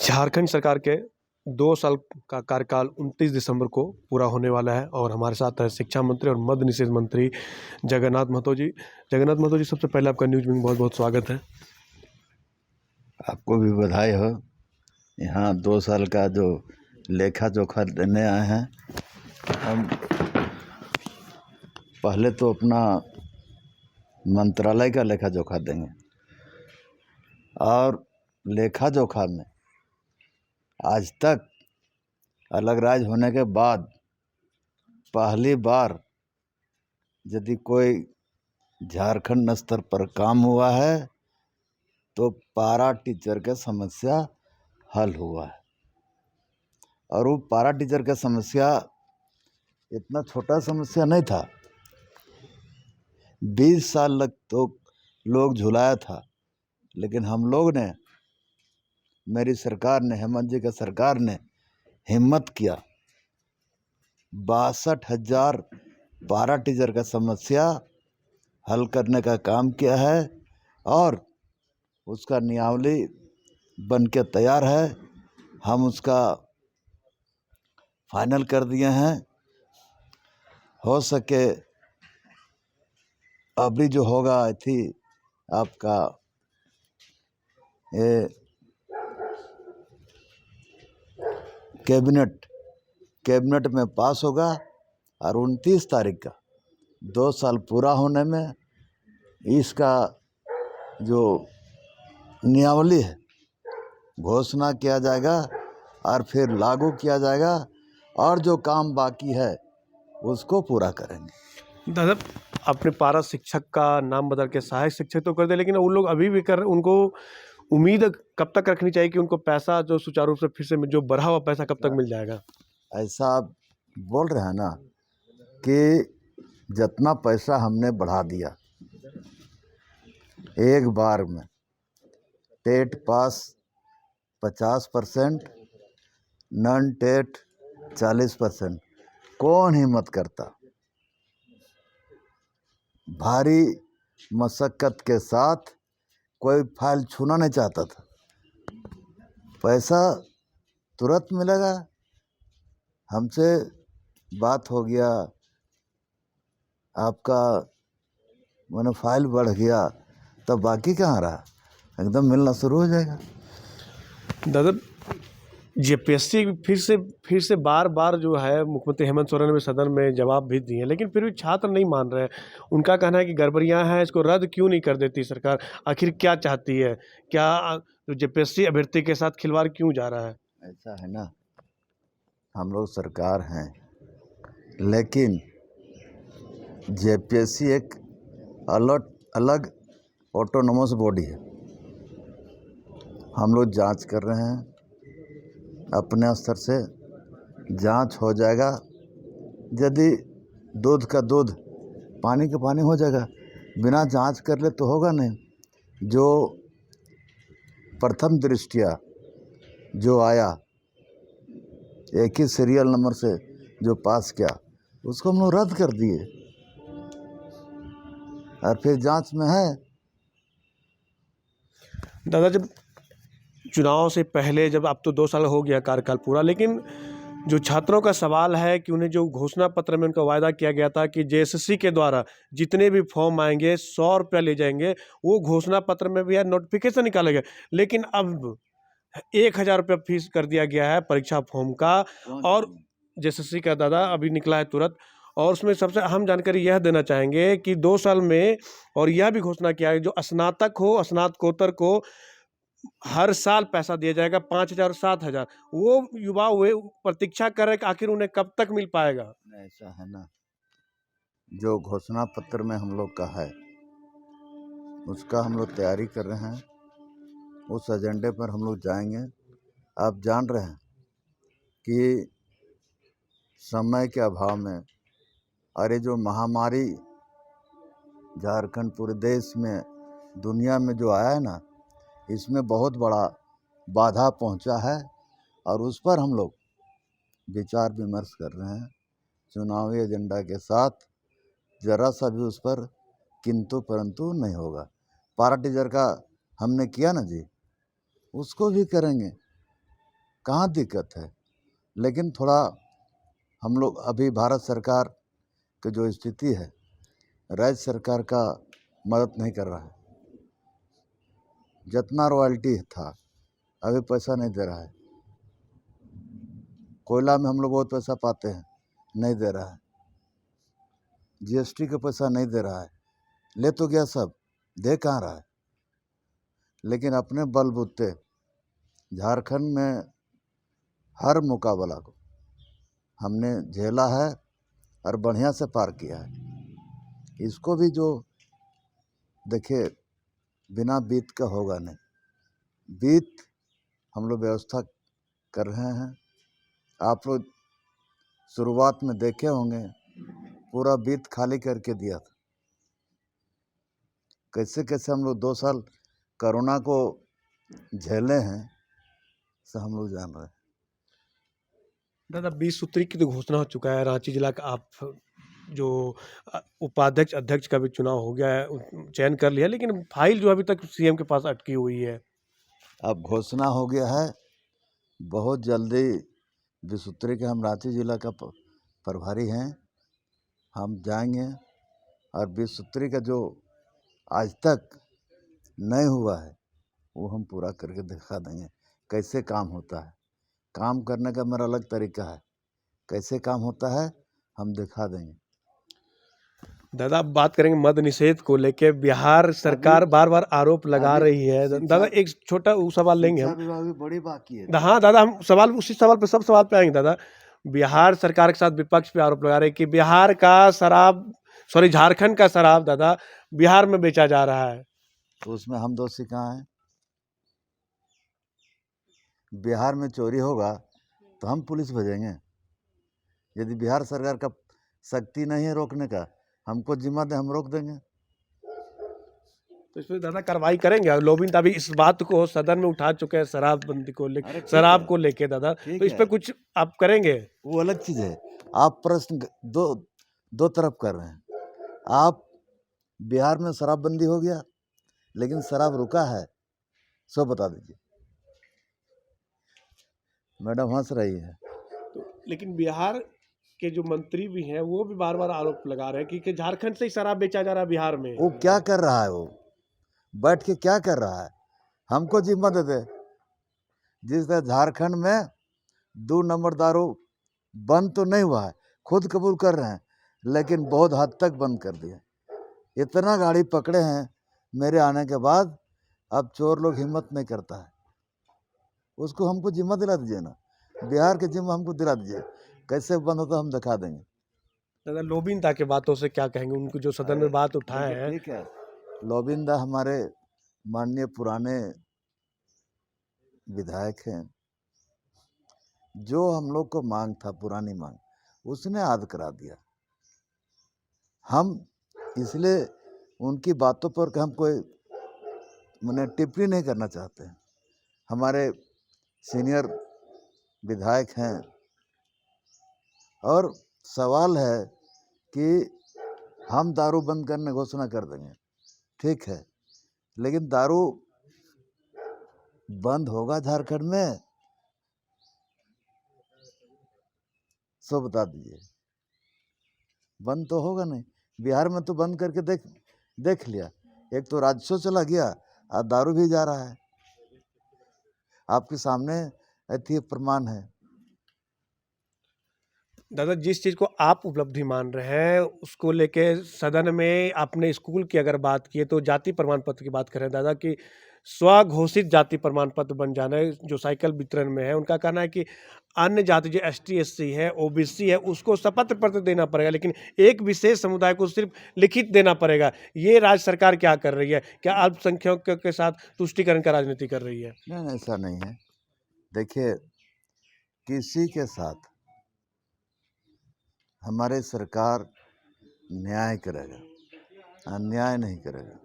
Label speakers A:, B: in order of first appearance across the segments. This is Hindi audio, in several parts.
A: झारखंड सरकार के 2 साल का कार्यकाल 29 दिसंबर को पूरा होने वाला है और हमारे साथ है शिक्षा मंत्री और मद्य निषेध मंत्री जगन्नाथ महतो जी। जगन्नाथ महतो जी, सबसे पहले आपका न्यूज़ में बहुत-बहुत स्वागत है।
B: आपको भी बधाई हो। यहाँ 2 साल का जो लेखा जोखा देने आए हैं। हम पहले तो अपना मंत्रालय का लेखा जोखा देंगे और लेखा जोखा में आज तक अलग राज्य होने के बाद पहली बार यदि कोई झारखंड स्तर पर काम हुआ है तो पारा टीचर का समस्या हल हुआ है। और वो पारा टीचर का समस्या इतना छोटा समस्या नहीं था। 20 साल तक तो लोग झुलाया था, लेकिन हम लोग ने, मेरी सरकार ने, हेमंत जी का सरकार ने हिम्मत किया। 62,000 पारा टीचर का समस्या हल करने का काम किया है और उसका नियमावली बन के तैयार है। हम उसका फाइनल कर दिए हैं। हो सके अभी जो होगा थी आपका ये कैबिनेट में पास होगा और 29 तारीख का 2 साल पूरा होने में इसका जो नियमावली है घोषणा किया जाएगा और फिर लागू किया जाएगा और जो काम बाकी है उसको पूरा करेंगे।
A: दादा, आपने पारा शिक्षक का नाम बदल के सहायक शिक्षक तो कर दिया, लेकिन उन लोग अभी भी कर, उनको उम्मीद कब तक रखनी चाहिए कि उनको पैसा जो सुचारू रूप से फिर से जो बढ़ा हुआ पैसा कब तक मिल जाएगा?
B: ऐसा आप बोल रहे हैं ना कि जितना पैसा हमने बढ़ा दिया एक बार में, टेट पास 50%, नॉन टेट 40%, कौन हिम्मत करता? भारी मशक्कत के साथ कोई फाइल छूना नहीं चाहता था। पैसा तुरंत मिलेगा। हमसे बात हो गया, आपका मैंने फाइल बढ़ गया, तब बाकी कहाँ रहा? एकदम मिलना शुरू हो जाएगा।
A: दादा, जेपीएससी फिर से बार बार जो है मुख्यमंत्री हेमंत सोरेन ने सदन में जवाब भी दिए, लेकिन फिर भी छात्र नहीं मान रहे हैं। उनका कहना है कि गड़बड़ियां हैं, इसको रद्द क्यों नहीं कर देती सरकार? आखिर क्या चाहती है? क्या जो जेपीएससी अभ्यर्थी के साथ खिलवाड़ क्यों जा रहा है?
B: ऐसा है ना, हम लोग सरकार हैं, लेकिन जेपीएससी एक अलग ऑटोनोमस बॉडी है। हम लोग जांच कर रहे हैं, अपने स्तर से जांच हो जाएगा। यदि दूध का दूध पानी का पानी हो जाएगा, बिना जांच कर ले तो होगा नहीं। जो प्रथम दृष्टिया जो आया, एक ही सीरियल नंबर से जो पास किया, उसको हम लोग रद्द कर दिए और फिर जांच में है।
A: दादा, जब चुनाव से पहले, जब अब तो 2 साल हो गया कार्यकाल पूरा, लेकिन जो छात्रों का सवाल है कि उन्हें जो घोषणा पत्र में उनका वायदा किया गया था कि जेएसएससी के द्वारा जितने भी फॉर्म आएंगे 100 रुपया ले जाएंगे, वो घोषणा पत्र में भी है, नोटिफिकेशन निकाला गया, लेकिन अब 1,000 रुपया फीस कर दिया गया है परीक्षा फॉर्म का। और जेएसएससी का दादा अभी निकला है तुरंत, और उसमें सबसे अहम जानकारी यह देना चाहेंगे कि 2 साल में, और यह भी घोषणा किया है, जो स्नातक हो, स्नातकोत्तर को हर साल पैसा दिया जाएगा 5,000 और 7,000। वो युवा हुए प्रतीक्षा कर रहे कि आखिर उन्हें कब तक मिल पाएगा?
B: ऐसा है ना, जो घोषणा पत्र में हम लोग का है उसका हम लोग तैयारी कर रहे हैं। उस एजेंडे पर हम लोग जाएंगे। आप जान रहे हैं कि समय के अभाव में, अरे जो महामारी झारखंड पूरे देश में, दुनिया में जो आया है ना, इसमें बहुत बड़ा बाधा पहुंचा है और उस पर हम लोग विचार विमर्श कर रहे हैं। चुनावी एजेंडा के साथ जरा सा भी उस पर किंतु परंतु नहीं होगा। पारा टीचर का हमने किया ना जी, उसको भी करेंगे। कहाँ दिक्कत है। लेकिन थोड़ा हम लोग अभी भारत सरकार की जो स्थिति है, राज्य सरकार का मदद नहीं कर रहा है। जितना रॉयल्टी था अभी पैसा नहीं दे रहा है। कोयला में हम लोग बहुत पैसा पाते हैं, नहीं दे रहा है। जीएसटी का पैसा नहीं दे रहा है। ले तो गया सब, दे कहाँ रहा है। लेकिन अपने बलबूते झारखंड में हर मुकाबला को हमने झेला है और बढ़िया से पार किया है। इसको भी जो देखिए बिना बीत का होगा नहीं। बीत हम लोग व्यवस्था कर रहे हैं। आप लोग शुरुआत में देखे होंगे, पूरा बीत खाली करके दिया था। कैसे कैसे हम लोग 2 साल कोरोना को झेले हैं, से हम लोग जान रहे हैं।
A: दादा 20 सूत्री की तो घोषणा हो चुका है। रांची जिला का आप जो उपाध्यक्ष अध्यक्ष का भी चुनाव हो गया है, चयन कर लिया, लेकिन फाइल जो अभी तक सीएम के पास अटकी हुई है।
B: अब घोषणा हो गया है, बहुत जल्दी 20 सूत्री के हम रांची जिला का प्रभारी हैं, हम जाएंगे और 20 सूत्री का जो आज तक नहीं हुआ है वो हम पूरा करके दिखा देंगे। कैसे काम होता है, काम करने का मेरा अलग तरीका है, कैसे काम होता है हम दिखा देंगे।
A: दादा अब बात करेंगे मद निषेध को लेके। बिहार सरकार बार बार आरोप लगा रही है। दादा एक छोटा सवाल लेंगे हम।
B: विभाग भी बड़ी बाकी है।
A: हाँ दादा, हम सवाल उसी सवाल पे सब सवाल पे आएंगे। दादा बिहार सरकार के साथ विपक्ष पे आरोप लगा रहे हैं कि बिहार का शराब, सॉरी झारखंड का शराब दादा बिहार में बेचा जा रहा है।
B: तो उसमें हम दोषी कहाँ हैं? बिहार में चोरी होगा तो हम पुलिस भेजेंगे। यदि बिहार सरकार का शक्ति नहीं है रोकने का, हमको जिम्मा दे, हम रोक देंगे।
A: तो इस पर दादा कार्रवाई करेंगे। लोबिन अभी इस बात को सदन में उठा चुके हैं, शराबबंदी को
B: अरे
A: लेके,
B: ठीक
A: शराब
B: है।
A: को लेके दादा,
B: ठीक
A: तो इस
B: है।
A: पे कुछ आप करेंगे?
B: वो अलग चीज़ है। आप प्रश्न दो तरफ कर रहे हैं। आप बिहार में शराबबंदी हो गया लेकिन शराब रुका है, सो बता दीजिए। मैडम हंस रही है।
A: लेकिन बिहार के जो मंत्री भी हैं वो भी बार बार आरोप लगा रहे हैं कि झारखंड से ही शराब बेचा जा रहा है बिहार में।
B: वो क्या कर रहा है? वो बैठ के क्या कर रहा है? हमको जिम्मा दे दे। जिस तरह झारखंड में 2 नंबर दारू बंद तो नहीं हुआ है, खुद कबूल कर रहे हैं, लेकिन बहुत हद तक बंद कर दिया। इतना गाड़ी पकड़े हैं मेरे आने के बाद, अब चोर लोग हिम्मत नहीं करता है। उसको हमको जिम्मा दिला दीजिए ना, बिहार के जिम्मा हमको दिला दीजिए। कैसे बंद होता हम दिखा देंगे।
A: दादा लोबिनता के बातों से क्या कहेंगे? उनको जो सदन में बात उठाए हैं।
B: ठीक है, लोबिंदा हमारे माननीय पुराने विधायक हैं। जो हम लोग को मांग था, पुरानी मांग, उसने याद करा दिया। हम इसलिए उनकी बातों पर हम कोई मैंने टिप्पणी नहीं करना चाहते हैं। हमारे सीनियर विधायक हैं और सवाल है कि हम दारू बंद करने घोषणा कर देंगे, ठीक है, लेकिन दारू बंद होगा झारखंड में? सो बता दीजिए। बंद तो होगा नहीं। बिहार में तो बंद करके देख लिया। एक तो राजस्व चला गया और दारू भी जा रहा है। आपके सामने ऐसी प्रमाण है।
A: दादा जिस चीज़ को आप उपलब्धि मान रहे हैं उसको लेके सदन में आपने स्कूल की अगर बात की है तो जाति प्रमाण पत्र की बात करें दादा, कि स्वघोषित जाति प्रमाण पत्र बन जाना है जो साइकिल वितरण में है। उनका कहना है कि अन्य जाति जो एसटी एससी है, ओबीसी है, उसको शपथ पत्र देना पड़ेगा, लेकिन एक विशेष समुदाय को सिर्फ लिखित देना पड़ेगा। ये राज्य सरकार क्या कर रही है? क्या अल्पसंख्यकों के साथ तुष्टीकरण का राजनीति कर रही है?
B: नहीं, ऐसा नहीं है। देखिए, किसी के साथ हमारे सरकार न्याय करेगा, अन्याय नहीं करेगा।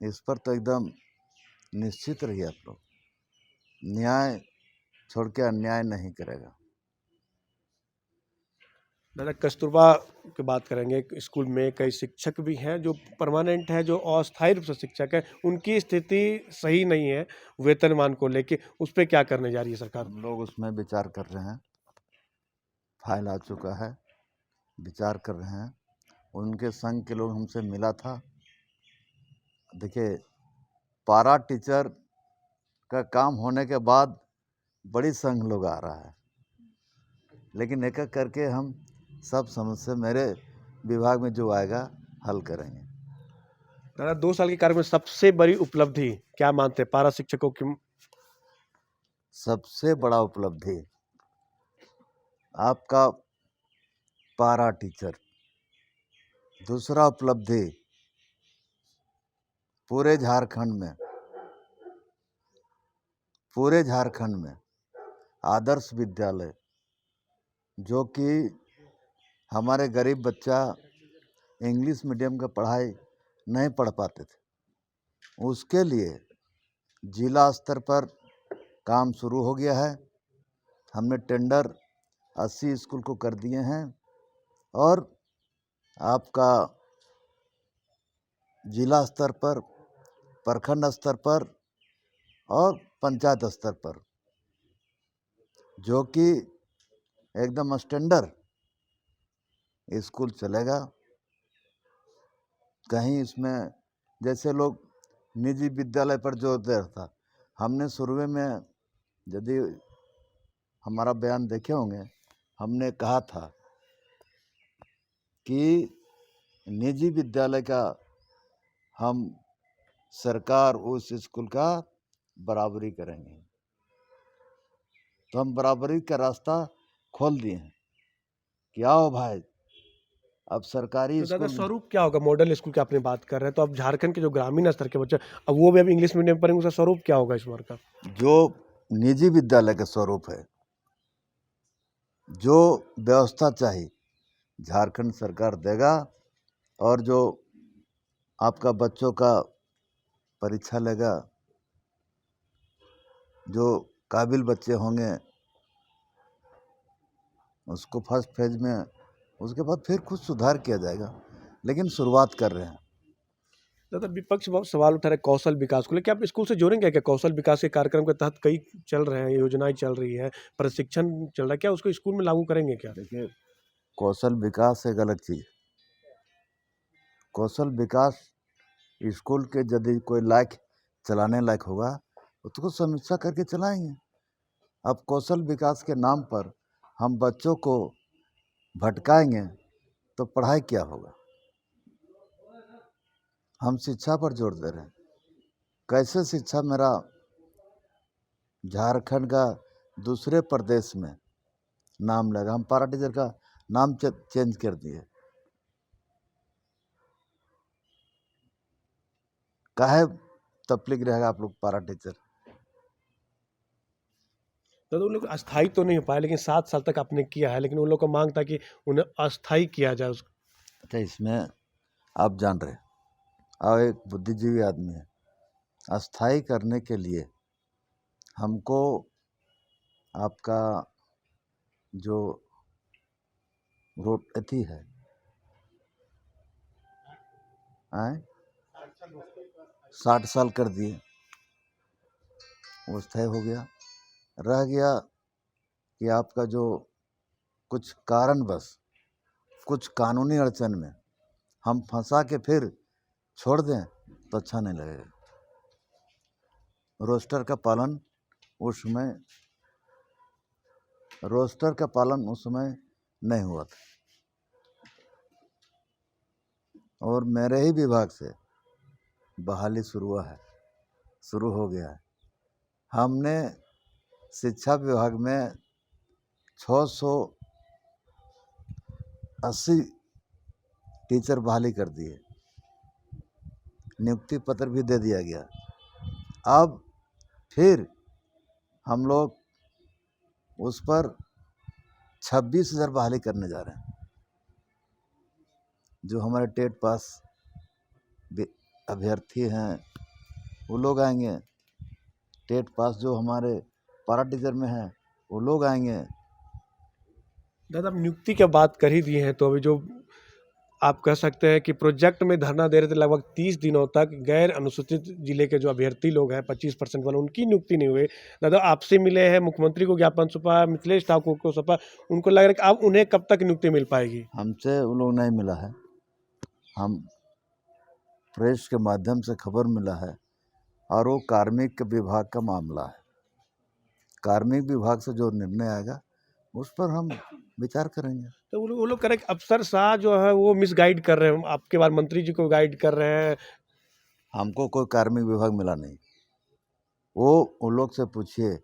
B: इस पर तो एकदम निश्चित रहिए आप लोग। न्याय छोड़ के अन्याय नहीं करेगा।
A: दादा कस्तूरबा की बात करेंगे, स्कूल में कई शिक्षक भी हैं जो परमानेंट है, जो अस्थायी रूप से शिक्षक है, उनकी स्थिति सही नहीं है वेतनमान को लेके, उस पे क्या करने जा रही है सरकार?
B: हम लोग उसमें विचार कर रहे हैं, फाइल आ चुका है, विचार कर रहे हैं। उनके संघ के लोग हमसे मिला था। देखिए, पारा टीचर का काम होने के बाद बड़ी संघ लोग आ रहा है, लेकिन एक एक करके हम सब समस्या मेरे विभाग में जो आएगा हल करेंगे।
A: दादा 2 साल के कार्य में सबसे बड़ी उपलब्धि क्या मानते हैं पारा शिक्षकों की?
B: सबसे बड़ा उपलब्धि आपका पारा टीचर। दूसरा उपलब्धि पूरे झारखंड में आदर्श विद्यालय, जो कि हमारे गरीब बच्चा इंग्लिश मीडियम का पढ़ाई नहीं पढ़ पाते थे, उसके लिए जिला स्तर पर काम शुरू हो गया है। हमने टेंडर 80 स्कूल को कर दिए हैं और आपका जिला स्तर पर, प्रखंड स्तर पर और पंचायत स्तर पर, जो कि एकदम स्टैंडर्ड स्कूल चलेगा। कहीं इसमें जैसे लोग निजी विद्यालय पर जोर दे रहा था, हमने शुरू में, यदि हमारा बयान देखे होंगे, हमने कहा था कि निजी विद्यालय का हम सरकार उस स्कूल का बराबरी करेंगे। तो हम बराबरी का रास्ता खोल दिए हैं कि आओ भाई, अब सरकारी
A: तो दादा
B: स्कूल में
A: स्वरूप क्या होगा? मॉडल स्कूल की आपने बात कर रहे हैं, तो अब झारखंड के जो ग्रामीण स्तर के बच्चे अब वो भी अब इंग्लिश मीडियम पढ़ेंगे, उसका स्वरूप क्या होगा इस बार का?
B: जो निजी विद्यालय का स्वरूप है, जो व्यवस्था चाहिए झारखंड सरकार देगा, और जो आपका बच्चों का परीक्षा लेगा, जो काबिल बच्चे होंगे उसको फर्स्ट फेज में, उसके बाद फिर कुछ सुधार किया जाएगा, लेकिन शुरुआत कर रहे हैं।
A: दादा विपक्ष बहुत सवाल उठा रहे हैं कौशल विकास को लेकर, आप स्कूल से जोड़ेंगे क्या? कौशल विकास के कार्यक्रम के तहत कई चल रहे हैं, योजनाएं चल रही है, प्रशिक्षण चल रहा है, क्या उसको स्कूल में लागू करेंगे क्या?
B: देखिए, कौशल विकास एक अलग चीज़। कौशल विकास स्कूल के यदि कोई लायक चलाने लायक होगा उसको समीक्षा करके चलाएंगे। अब कौशल विकास के नाम पर हम बच्चों को भटकाएंगे तो पढ़ाई क्या होगा? हम शिक्षा पर जोर दे रहे हैं। कैसे शिक्षा मेरा झारखंड का दूसरे प्रदेश में नाम लगा? हम पारा टीचर का नाम चेंज कर दिए। काहे तकलीफ रहेगा आप लोग पारा टीचर?
A: दादा उन लोग अस्थायी तो नहीं हो पाया, लेकिन 7 साल तक आपने किया है, लेकिन उन लोग का मांग था कि उन्हें अस्थायी किया जाए उसको।
B: अच्छा, इसमें आप जान रहे, और एक बुद्धिजीवी आदमी है, अस्थायी करने के लिए हमको आपका जो रोड अथी है, 60 साल कर दिए, वो तय हो गया। रह गया कि आपका जो कुछ कारणवश कुछ कानूनी अड़चन में हम फंसा के फिर छोड़ दें तो अच्छा नहीं लगेगा। रोस्टर का पालन उस समय नहीं हुआ था, और मेरे ही विभाग से बहाली शुरू हो गया है। हमने शिक्षा विभाग में 680 टीचर बहाली कर दिए, नियुक्ति पत्र भी दे दिया गया। अब फिर हम लोग उस पर 26,000 बहाली करने जा रहे हैं। जो हमारे टेट पास अभ्यर्थी हैं वो लोग आएंगे, टेट पास जो हमारे पारा टीचर में हैं वो लोग आएंगे,
A: दादा, आप नियुक्ति की बात कर ही दिए हैं तो अभी जो आप कह सकते हैं कि प्रोजेक्ट में धरना दे रहे थे लगभग 30 दिनों तक, गैर अनुसूचित जिले के जो अभ्यर्थी लोग हैं 25% वाले, उनकी नियुक्ति नहीं हुई। दादा, आपसे मिले हैं, मुख्यमंत्री को ज्ञापन सौंपा, मिथिलेश ठाकुर को सौंपा, उनको लग रहा है कि अब उन्हें कब तक नियुक्ति मिल पाएगी?
B: हमसे वो लोग नहीं मिला है, हम प्रेस के माध्यम से खबर मिला है और वो कार्मिक विभाग का मामला है। कार्मिक विभाग से जो निर्णय आएगा उस पर हम विचार करेंगे।
A: तो वो लोग कह रहे हैं कि अफसर शाह जो है वो मिसगाइड कर रहे हैं, आपके बाद मंत्री जी को गाइड कर रहे हैं।
B: हमको कोई कार्मिक विभाग मिला नहीं। वो उन लोग से पूछिए,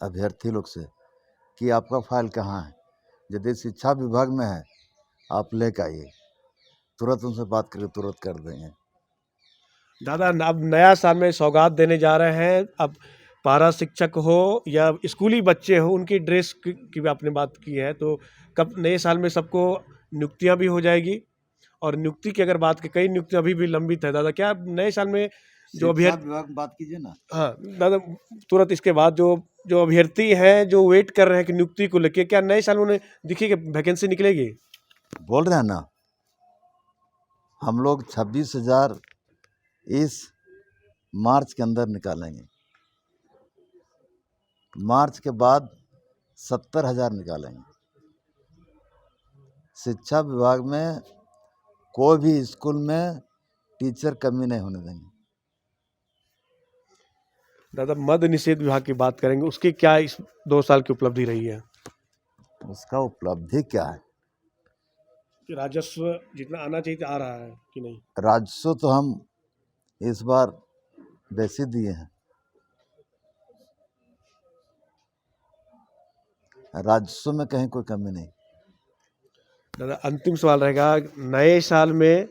B: अभ्यर्थी लोग से, कि आपका फाइल कहाँ है। यदि शिक्षा विभाग में है आप लेकर आइए, तुरंत उनसे बात करके तुरंत कर देंगे।
A: दादा, अब नया साल में सौगात देने जा रहे हैं। अब पारा शिक्षक हो या स्कूली बच्चे हो, उनकी ड्रेस की भी आपने बात की है, तो कब नए साल में सबको नियुक्तियां भी हो जाएगी? और नियुक्ति की अगर बात की, कई नियुक्तियां अभी भी लंबित है दादा, क्या नए साल में जो
B: शिक्षा
A: अभ्यर्थी,
B: विभाग बात कीजिए ना।
A: हाँ दादा, तुरंत इसके बाद जो जो अभ्यर्थी हैं जो वेट कर रहे हैं कि नियुक्ति को लेके, क्या नए साल में उन्हें दिखेगी वैकेंसी निकलेगी?
B: बोल रहे हैं ना, हम लोग 26,000 इस मार्च के अंदर निकालेंगे। मार्च के बाद 70,000 निकालेंगे। शिक्षा विभाग में कोई भी स्कूल में टीचर कमी नहीं होने देंगे।
A: दादा, मद्य निषेध विभाग की बात करेंगे, उसकी क्या इस 2 साल की उपलब्धि रही है?
B: उसका उपलब्धि क्या है?
A: कि राजस्व जितना आना चाहिए आ रहा है कि नहीं?
B: राजस्व तो हम इस बार बेसी दिए हैं। राजस्व में कहीं कोई कमी नहीं।
A: दादा, अंतिम सवाल रहेगा, नए साल में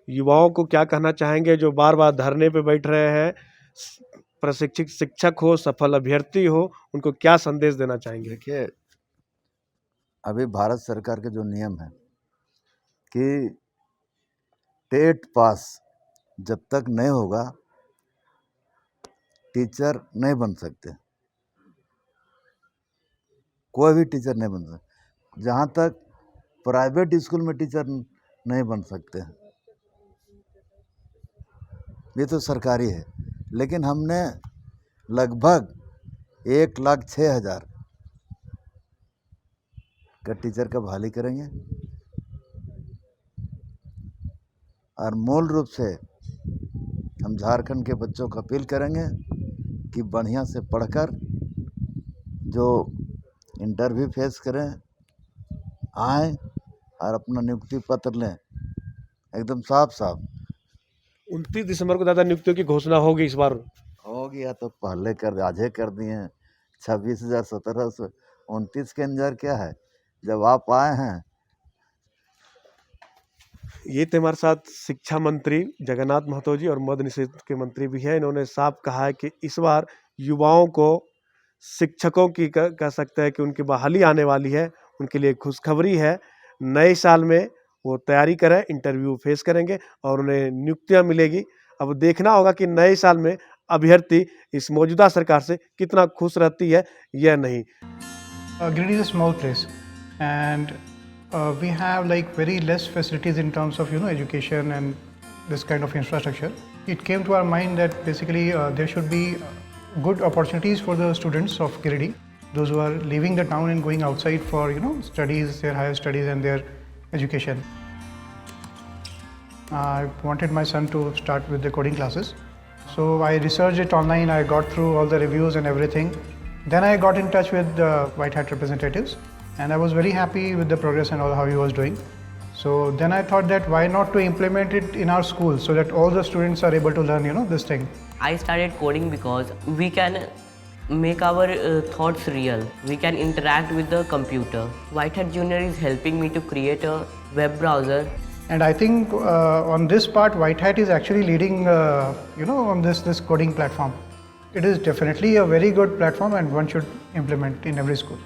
A: युवाओं को क्या कहना चाहेंगे जो बार बार धरने पे बैठ रहे हैं? प्रशिक्षित शिक्षक हो, सफल अभ्यर्थी हो, उनको क्या संदेश देना चाहेंगे?
B: देखिए, अभी भारत सरकार के जो नियम है कि टेट पास जब तक नहीं होगा टीचर नहीं बन सकते, कोई भी टीचर नहीं बन सकता। जहाँ तक प्राइवेट स्कूल में टीचर नहीं बन सकते हैं, ये तो सरकारी है। लेकिन हमने लगभग 1,06,000 का टीचर का बहाली करेंगे और मूल रूप से हम झारखंड के बच्चों को अपील करेंगे कि बढ़िया से पढ़कर जो इंटरव्यू फेस करें, आए और अपना नियुक्ति पत्र लें एकदम साफ साफ।
A: 29 दिसंबर को दादा नियुक्तियों की घोषणा होगी इस बार?
B: हो गया तो पहले आज कर दिए हैं। 26,1729 के अंदर क्या है, जब आप आए हैं।
A: ये थे हमारे साथ शिक्षा मंत्री जगन्नाथ महतो जी और मद्य निषेध के मंत्री भी हैं। इन्होंने साफ कहा है कि इस बार युवाओं को, शिक्षकों की कह सकते हैं कि उनकी बहाली आने वाली है, उनके लिए खुशखबरी है। नए साल में वो तैयारी करें, इंटरव्यू फेस करेंगे और उन्हें नियुक्तियां मिलेगी। अब देखना होगा कि नए साल में अभ्यर्थी इस मौजूदा सरकार से कितना खुश रहती है या नहीं।
C: Giridih is a small place, and we have like very less facilities in terms of education and this kind of infrastructure. It came to our mind that basically there should be good opportunities for the students of Giridih, those who are leaving the town and going outside for studies, their higher studies and their education. I wanted my son to start with the coding classes, so I researched it online. I got through all the reviews and everything. Then I got in touch with the White Hat representatives, and I was very happy with the progress and all how he was doing. So then I thought that why not to implement it in our school so that all the students are able to learn this thing.
D: I started coding because we can make our thoughts real. We can interact with the computer. White Hat Junior is helping me to create a web browser.
C: And I think on this part, White Hat is actually leading, on this coding platform. It is definitely a very good platform and one should implement in every school.